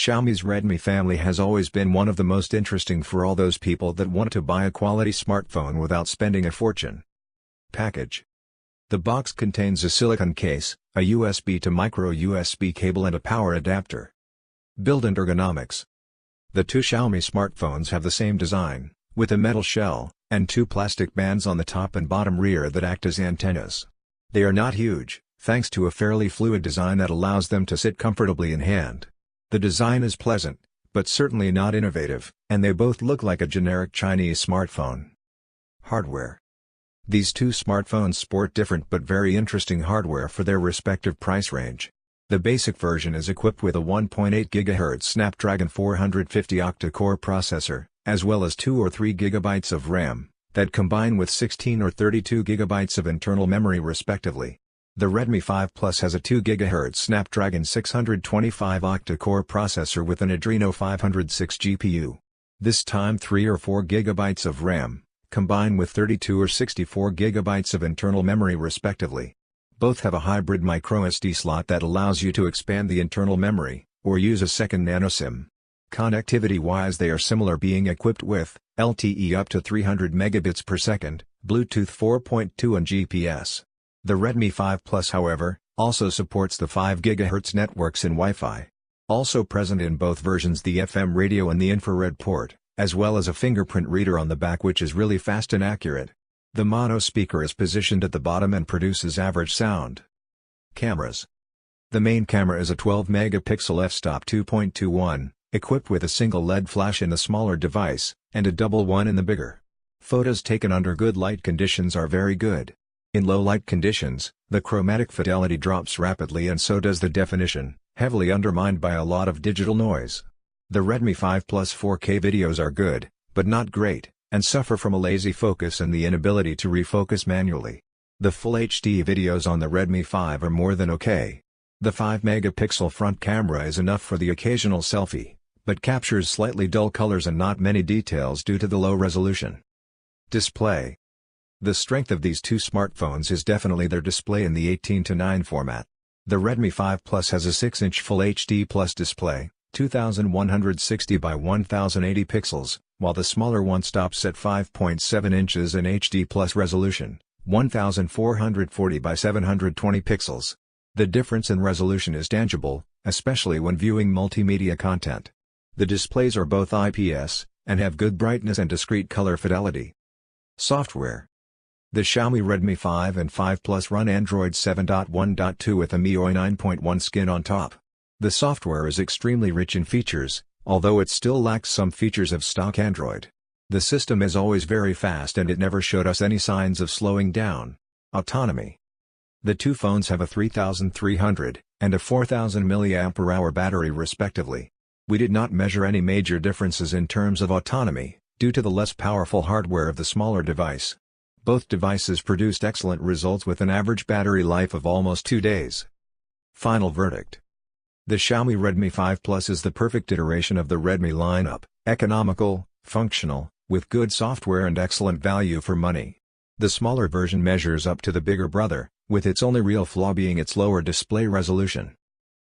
Xiaomi's Redmi family has always been one of the most interesting for all those people that want to buy a quality smartphone without spending a fortune. Package. The box contains a silicone case, a USB to micro USB cable and a power adapter. Build and ergonomics. The two Xiaomi smartphones have the same design, with a metal shell, and two plastic bands on the top and bottom rear that act as antennas. They are not huge, thanks to a fairly fluid design that allows them to sit comfortably in hand. The design is pleasant, but certainly not innovative, and they both look like a generic Chinese smartphone. Hardware. These two smartphones sport different but very interesting hardware for their respective price range. The basic version is equipped with a 1.8 GHz Snapdragon 450 octa-core processor, as well as 2 or 3 GB of RAM, that combine with 16 or 32 GB of internal memory respectively. The Redmi 5 Plus has a 2 GHz Snapdragon 625 octa-core processor with an Adreno 506 GPU. This time 3 or 4 GB of RAM, combine with 32 or 64 GB of internal memory respectively. Both have a hybrid microSD slot that allows you to expand the internal memory, or use a second nano SIM. Connectivity-wise they are similar, being equipped with LTE up to 300 megabits per second, Bluetooth 4.2 and GPS. The Redmi 5 Plus however, also supports the 5 GHz networks and Wi-Fi. Also present in both versions the FM radio and the infrared port, as well as a fingerprint reader on the back which is really fast and accurate. The mono speaker is positioned at the bottom and produces average sound. Cameras. The main camera is a 12-megapixel f-stop 2.21, equipped with a single LED flash in the smaller device, and a double one in the bigger. Photos taken under good light conditions are very good. In low light conditions, the chromatic fidelity drops rapidly and so does the definition, heavily undermined by a lot of digital noise. The Redmi 5 Plus 4K videos are good, but not great, and suffer from a lazy focus and the inability to refocus manually. The Full HD videos on the Redmi 5 are more than okay. The 5-megapixel front camera is enough for the occasional selfie, but captures slightly dull colors and not many details due to the low resolution. Display. The strength of these two smartphones is definitely their display in the 18:9 format. The Redmi 5 Plus has a 6-inch Full HD Plus display, 2160 by 1080 pixels, while the smaller one stops at 5.7 inches in HD Plus resolution, 1440 by 720 pixels. The difference in resolution is tangible, especially when viewing multimedia content. The displays are both IPS, and have good brightness and discrete color fidelity. Software. The Xiaomi Redmi 5 and 5 Plus run Android 7.1.2 with a MIUI 9.1 skin on top. The software is extremely rich in features, although it still lacks some features of stock Android. The system is always very fast and it never showed us any signs of slowing down. Autonomy. The two phones have a 3300 and a 4000 mAh battery respectively. We did not measure any major differences in terms of autonomy, due to the less powerful hardware of the smaller device. Both devices produced excellent results with an average battery life of almost 2 days. Final verdict. The Xiaomi Redmi 5 Plus is the perfect iteration of the Redmi lineup, economical, functional, with good software and excellent value for money. The smaller version measures up to the bigger brother, with its only real flaw being its lower display resolution.